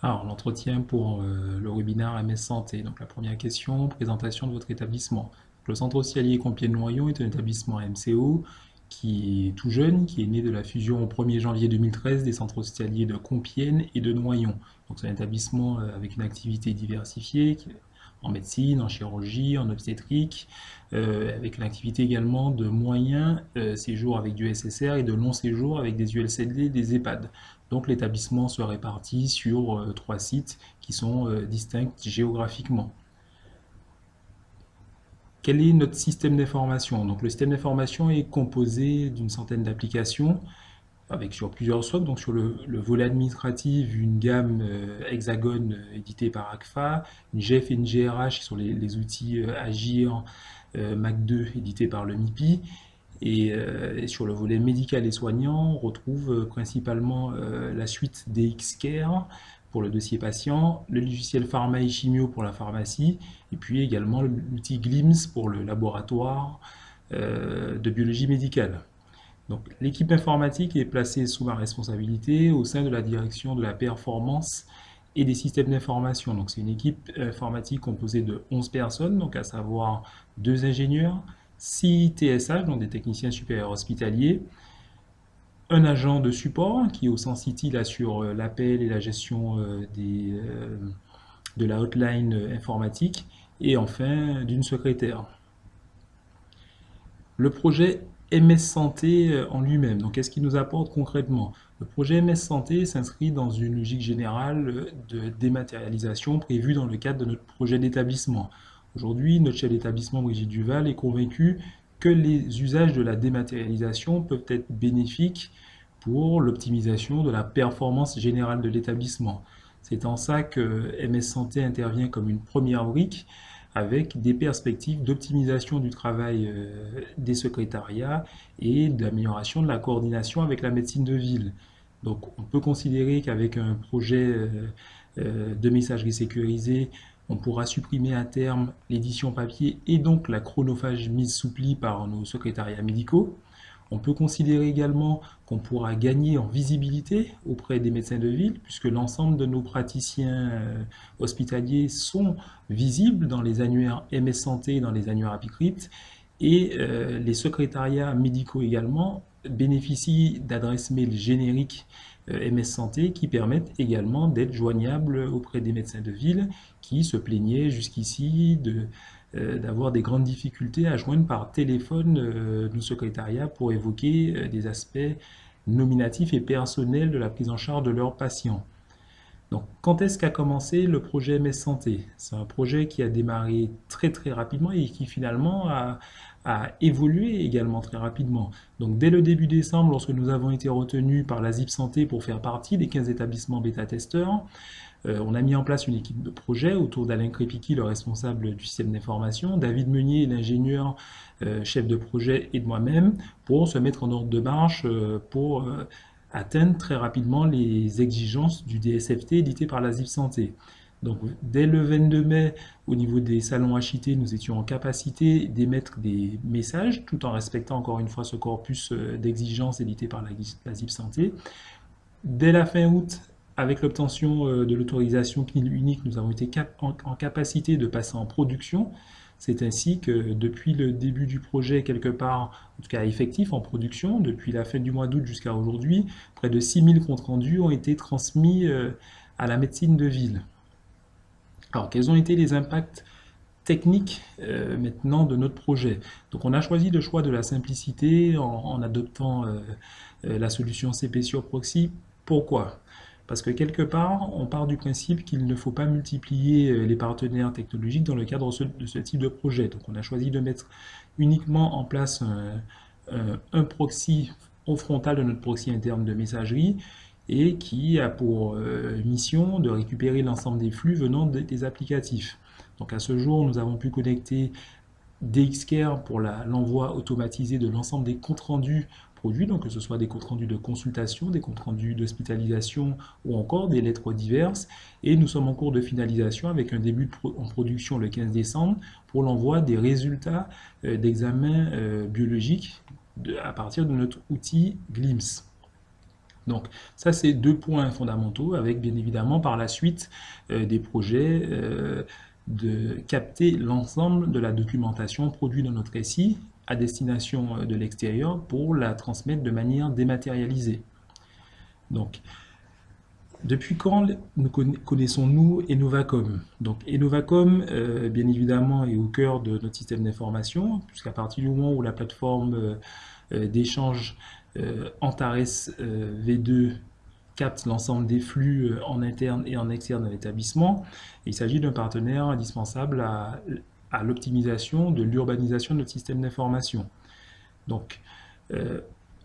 Alors, l'entretien pour le webinaire MS Santé. Donc, la première question, présentation de votre établissement. Le Centre hospitalier Compiègne-Noyon est un établissement MCO qui est tout jeune, qui est né de la fusion au 1er janvier 2013 des centres hospitaliers de Compiègne et de Noyon. Donc, c'est un établissement avec une activité diversifiée en médecine, en chirurgie, en obstétrique, avec une activité également de moyens séjours avec du SSR et de long séjour avec des ULCD, des EHPAD. Donc l'établissement se répartit sur 3 sites qui sont distincts géographiquement. Quel est notre système d'information? Donc le système d'information est composé d'une centaine d'applications avec sur plusieurs socles. Donc sur le volet administratif, une gamme Hexagone éditée par ACFA, une GEF et une GRH qui sont les outils Agir, Mac2 édités par le MIPI. Et sur le volet médical et soignant, on retrouve principalement la suite DXCare pour le dossier patient, le logiciel Pharma et Chimio pour la pharmacie, et puis également l'outil GLIMS pour le laboratoire de biologie médicale. Donc l'équipe informatique est placée sous ma responsabilité au sein de la direction de la performance et des systèmes d'information. Donc c'est une équipe informatique composée de 11 personnes, donc à savoir 2 ingénieurs, 6 TSH, donc des techniciens supérieurs hospitaliers, un agent de support qui au Sens City assure l'appel et la gestion de la hotline informatique, et enfin d'une secrétaire. Le projet MS Santé en lui-même, donc qu'est-ce qu'il nous apporte concrètement? Le projet MS Santé s'inscrit dans une logique générale de dématérialisation prévue dans le cadre de notre projet d'établissement. Aujourd'hui, notre chef d'établissement, Brigitte Duval, est convaincue que les usages de la dématérialisation peuvent être bénéfiques pour l'optimisation de la performance générale de l'établissement. C'est en ça que MS Santé intervient comme une première brique avec des perspectives d'optimisation du travail des secrétariats et d'amélioration de la coordination avec la médecine de ville. Donc on peut considérer qu'avec un projet de messagerie sécurisée, on pourra supprimer à terme l'édition papier et donc la chronophage mise sous pli par nos secrétariats médicaux. On peut considérer également qu'on pourra gagner en visibilité auprès des médecins de ville, puisque l'ensemble de nos praticiens hospitaliers sont visibles dans les annuaires MS Santé et dans les annuaires Apicrypt, et les secrétariats médicaux également bénéficient d'adresses mail génériques MS Santé qui permettent également d'être joignables auprès des médecins de ville qui se plaignaient jusqu'ici d'avoir des grandes difficultés à joindre par téléphone nos secrétariats pour évoquer des aspects nominatifs et personnels de la prise en charge de leurs patients. Donc, quand est-ce qu'a commencé le projet MS Santé? C'est un projet qui a démarré très très rapidement et qui finalement a évolué également très rapidement. Donc, dès le début décembre, lorsque nous avons été retenus par la ZIP Santé pour faire partie des 15 établissements bêta-testeurs, on a mis en place une équipe de projet autour d'Alain Crépiki, le responsable du système d'information, David Meunier, l'ingénieur chef de projet, et de moi-même, pour se mettre en ordre de marche pour atteindre très rapidement les exigences du DSFT édité par la ZIP Santé. Donc, dès le 22 mai, au niveau des salons HIT, nous étions en capacité d'émettre des messages, tout en respectant encore une fois ce corpus d'exigences édité par la ZIP Santé. Dès la fin août, avec l'obtention de l'autorisation CNIL unique, nous avons été en capacité de passer en production. C'est ainsi que depuis le début du projet, quelque part, en tout cas effectif en production, depuis la fin du mois d'août jusqu'à aujourd'hui, près de 6000 comptes rendus ont été transmis à la médecine de ville. Alors, quels ont été les impacts techniques maintenant de notre projet? Donc, on a choisi le choix de la simplicité en adoptant la solution CP sur proxy. Pourquoi? Parce que quelque part, on part du principe qu'il ne faut pas multiplier les partenaires technologiques dans le cadre de ce type de projet. Donc on a choisi de mettre uniquement en place un proxy au frontal de notre proxy interne de messagerie et qui a pour mission de récupérer l'ensemble des flux venant des applicatifs. Donc à ce jour, nous avons pu connecter DXCare pour l'envoi automatisé de l'ensemble des comptes rendus produits, donc que ce soit des comptes rendus de consultation, des comptes rendus d'hospitalisation ou encore des lettres diverses. Et nous sommes en cours de finalisation avec un début en production le 15 décembre pour l'envoi des résultats d'examen biologique à partir de notre outil GLIMS. Donc ça, c'est deux points fondamentaux, avec bien évidemment par la suite des projets de capter l'ensemble de la documentation produite dans notre SI à destination de l'extérieur pour la transmettre de manière dématérialisée. Donc, depuis quand nous connaissons-nous Enovacom? Donc Enovacom, bien évidemment, est au cœur de notre système d'information, puisqu'à partir du moment où la plateforme d'échange Antares V2 capte l'ensemble des flux en interne et en externe de l'établissement, il s'agit d'un partenaire indispensable à l'optimisation de l'urbanisation de notre système d'information. Donc,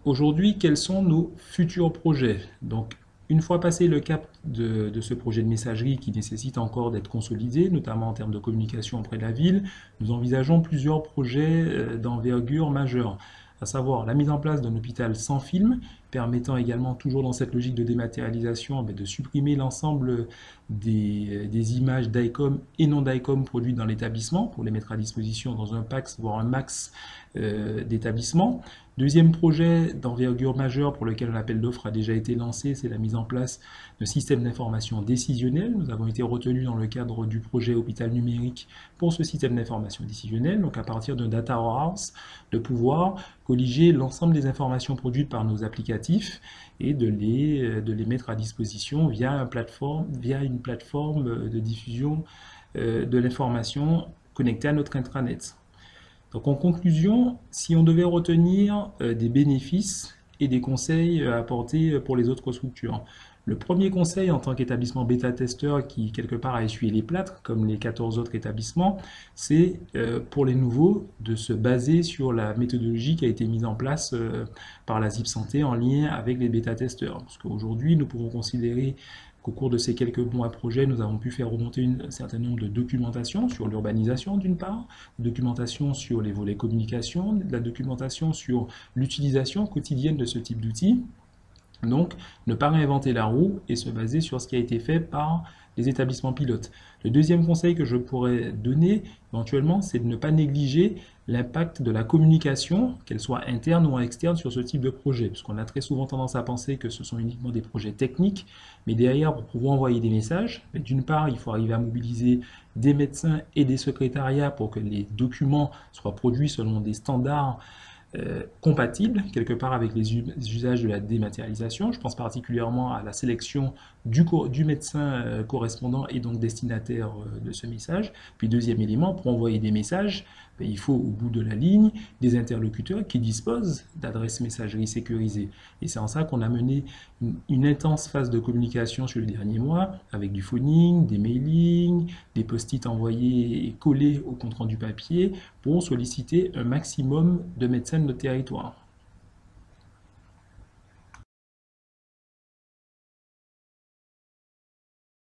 aujourd'hui, quels sont nos futurs projets? Donc, une fois passé le cap de ce projet de messagerie qui nécessite encore d'être consolidé, notamment en termes de communication auprès de la ville, nous envisageons plusieurs projets d'envergure majeure, à savoir la mise en place d'un hôpital sans fil, permettant également, toujours dans cette logique de dématérialisation, de supprimer l'ensemble des images DICOM et non DICOM produites dans l'établissement pour les mettre à disposition dans un PAX, voire un max d'établissements. Deuxième projet d'envergure majeure pour lequel un appel d'offres a déjà été lancé, c'est la mise en place de systèmes d'information décisionnels. Nous avons été retenus dans le cadre du projet hôpital numérique pour ce système d'information décisionnelle, donc à partir d'un data warehouse, de pouvoir colliger l'ensemble des informations produites par nos applicatifs et de les mettre à disposition via une plateforme de diffusion de l'information connectée à notre intranet. Donc en conclusion, si on devait retenir des bénéfices et des conseils à apporter pour les autres structures, le premier conseil en tant qu'établissement bêta-testeur qui quelque part a essuyé les plâtres, comme les 14 autres établissements, c'est pour les nouveaux de se baser sur la méthodologie qui a été mise en place par la ZIP Santé en lien avec les bêta-testeurs. Parce qu'aujourd'hui, nous pouvons considérer qu'au cours de ces quelques mois projets, nous avons pu faire remonter un certain nombre de documentations sur l'urbanisation d'une part, documentation sur les volets communication, de la documentation sur l'utilisation quotidienne de ce type d'outils. Donc, ne pas réinventer la roue et se baser sur ce qui a été fait par les établissements pilotes. Le deuxième conseil que je pourrais donner éventuellement, c'est de ne pas négliger l'impact de la communication, qu'elle soit interne ou externe, sur ce type de projet. Parce qu'on a très souvent tendance à penser que ce sont uniquement des projets techniques, mais derrière, pour pouvoir envoyer des messages, d'une part, il faut arriver à mobiliser des médecins et des secrétariats pour que les documents soient produits selon des standards compatible quelque part avec les usages de la dématérialisation. Je pense particulièrement à la sélection du médecin correspondant et donc destinataire de ce message. Puis deuxième élément, pour envoyer des messages, il faut au bout de la ligne des interlocuteurs qui disposent d'adresses messagerie sécurisées. Et c'est en ça qu'on a mené une intense phase de communication sur les derniers mois avec du phoning, des mailings, des post-it envoyés et collés au compte rendu papier pour solliciter un maximum de médecins de notre territoire.